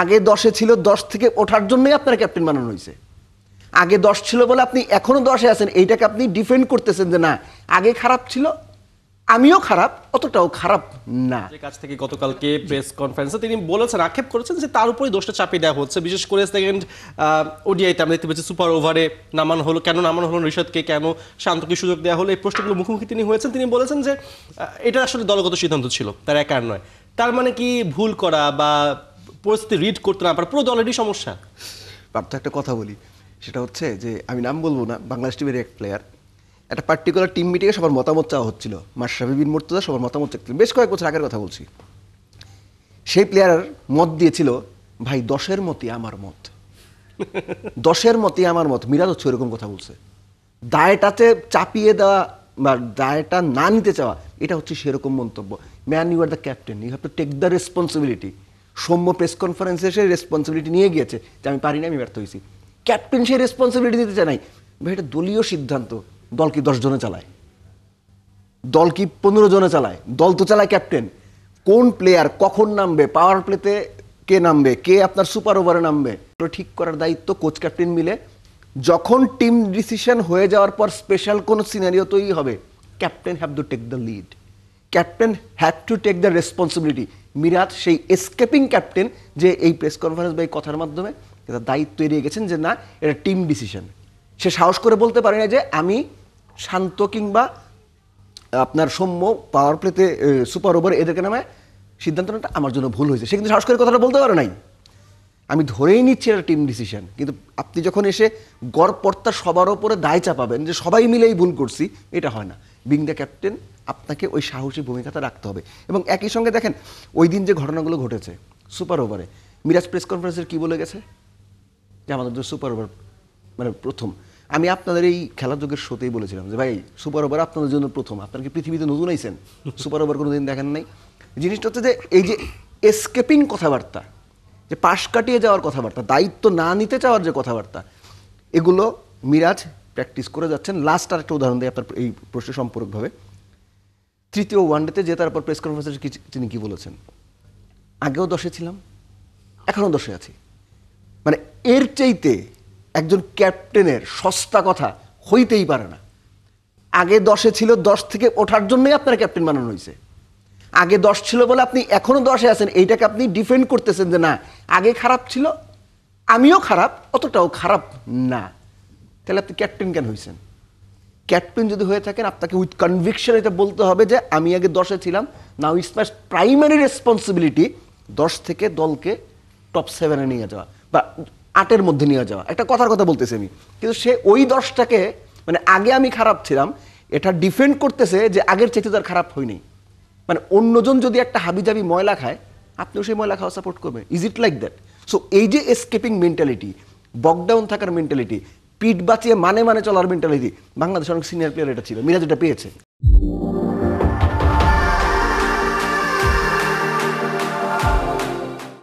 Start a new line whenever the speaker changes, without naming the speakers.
আগে 10-এ ছিল, 10 থেকে ওঠার জন্যই আপনার ক্যাপ্টেন বানানো হয়েছে। আগে 10 ছিল বলে আপনি এখনো 10-এ আছেন, এইটাকে আপনি ডিফেন্ড করতেছেন যে না আগে খারাপ ছিল, আমিও খারাপ, অতটাও খারাপ না।
কাছ থেকে গতকালকে প্রেস কনফারেন্সে তিনি বলেছেন, আক্ষেপ করেছেন যে তার উপরেই দোষটা চাপিয়ে দেওয়া হচ্ছে, বিশেষ করে সেকেন্ড ওডিআইতে আমরা দেখতে পাচ্ছি সুপার ওভারে নামানো হলো, কেন নামানো হলো রিশাদকে, কেন শান্তকে সুযোগ দেওয়া হলো, এই প্রশ্নগুলো মুখোমুখি তিনি হয়েছেন। তিনি বলেছেন যে এটা আসলে দলগত সিদ্ধান্ত ছিল, তার একার নয়। তার মানে কি ভুল করা বা পরিস্থিতি রিড করতে না পারা পুরো দলেরই সমস্যা?
পার্থ একটা কথা বলি, সেটা হচ্ছে যে আমি নাম বলবো না, বাংলাদেশ টিমের এক প্লেয়ার একটা পার্টিকুলার টিম মিটিংয়ে সবার মতামত চাওয়া হচ্ছিল, মাশরাফি বিন মুর্তজা সবার মতামত চাচ্ছিল, বেশ কয়েক বছর আগের কথা বলছি। সেই প্লেয়ার মত দিয়েছিল, ভাই 10-এর মতই আমার মত, 10-এর মতই আমার মত। মিরাজ হচ্ছে এরকম কথা বলছে। দায়টাতে চাপিয়ে দেওয়া বা দায়টা না নিতে চাওয়া, এটা হচ্ছে সেরকম মন্তব্য। Man, you are the captain, you have to take the responsibility. Soumya press কনফারেন্সে এসে রেসপন্সিবিলিটি নিয়ে গিয়েছে যে আমি পারি না, আমি ব্যর্থ হয়েছি। ক্যাপ্টেন সেই রেসপন্সিবিলিটি দিতে চায় নাই। ভাই এটা দলীয় সিদ্ধান্ত। দল কি 10 জনে চালায়? দল কি 15 জনে চালায়? দল তো চালায় ক্যাপ্টেন। কোন প্লেয়ার কখন নামবে, পাওয়ার প্লেতে কে নামবে, কে আপনার সুপার ওভারে নামবে, ঠিক করার দায়িত্ব কোচ ক্যাপ্টেন মিলে। যখন টিম ডিসিশন হয়ে যাওয়ার পর স্পেশাল কোনো সিনারিও তৈরি হবে, captain have to take the lead, captain have to take the responsibility. Miraz সেই এসকেপিং ক্যাপ্টেন যে এই প্রেস কনফারেন্স বা এই কথার মাধ্যমে তার দায়িত্ব এড়িয়ে গেছেন যে না এটা টিম ডিসিশন। সে সাহস করে বলতে পারে না যে আমি শান্ত কিংবা আপনার সৌম্য পাওয়ার প্লেতে সুপার ওভার এদেরকে নামে সিদ্ধান্তটা আমার জন্য ভুল হয়েছে। সে কিন্তু সাহস করে কথাটা বলতে পারে নাই। আমি ধরেই নিচ্ছি এটা টিম ডিসিশন, কিন্তু আপনি যখন এসে গড়পড়তা সবার ওপরে দায় চাপাবেন যে সবাই মিলেই ভুল করছি, এটা হয় না। বিং দ্য ক্যাপ্টেন আপনাকে ওই সাহসী ভূমিকাটা রাখতে হবে। এবং একই সঙ্গে দেখেন ওই দিন যে ঘটনাগুলো ঘটেছে সুপার ওভারে, মিরাজ প্রেস কনফারেন্সের কী বলে গেছে যে আমাদের যে সুপার ওভার মানে প্রথম, আমি আপনাদের এই খেলাযোগের শোতেই বলেছিলাম যে ভাই সুপার ওভার আপনাদের জন্য প্রথম, আপনার কি পৃথিবীতে নতুন আইছেন? সুপার ওভার কোনো দিন দেখেন নাই। জিনিসটা হচ্ছে যে এই যে এসকেপিং কথাবার্তা, যে পাশ কাটিয়ে যাওয়ার কথাবার্তা, দায়িত্ব না নিতে চাওয়ার যে কথাবার্তা, এগুলো মিরাজ প্র্যাকটিস করে যাচ্ছেন। লাস্ট আর একটা উদাহরণ দিই আপনার এই প্রশ্নের সম্পর্কভাবে। তৃতীয় ওয়ানডেতে জেতার পর প্রেস কনফারেন্সে তিনি কি বলেছেন, আগেও 10-এ ছিলাম, এখনও 10-এ আছি। মানে এর চাইতে একজন ক্যাপ্টেনের সস্তা কথা হইতেই পারে না। আগে 10-এ ছিল, 10 থেকে ওঠার জন্যই আপনার ক্যাপ্টেন বানানো হয়েছে। আগে 10 ছিল বলে আপনি এখনো 10-এ আছেন, এইটাকে আপনি ডিফেন্ড করতেছেন যে না আগে খারাপ ছিল, আমিও খারাপ, অতটাও খারাপ না। তাহলে আপনি ক্যাপ্টেন কেন হয়েছেন? ক্যাপ্টেন যদি হয়ে থাকেন আপনাকে উইথ কনভিকশন এটা বলতে হবে যে আমি আগে 10-এ ছিলাম, now it's my primary responsibility 10 থেকে দলকে টপ 7-এ নিয়ে যাওয়া বা 8-এর মধ্যে নিয়ে যাওয়া। একটা কথার কথা বলতেছি আমি, কিন্তু সে ওই 10টাকে মানে আগে আমি খারাপ ছিলাম এটা ডিফেন্ড করতেছে যে আগের চাইতে তার খারাপ হয়নি। মানে অন্যজন যদি একটা হাবিজাবি ময়লা খায়, আপনিও সেই ময়লা খাওয়া সাপোর্ট করবেন। Is it like that? So এই যে এসকেপিং মেন্টালিটি, বকডাউন থাকার মেন্টালিটি, পিঠ বাঁচিয়ে মানে চলার মেন্টালিটি, বাংলাদেশের অনেক সিনিয়র প্লেয়ার এটা ছিল, মিরাজ এটা পেয়েছে।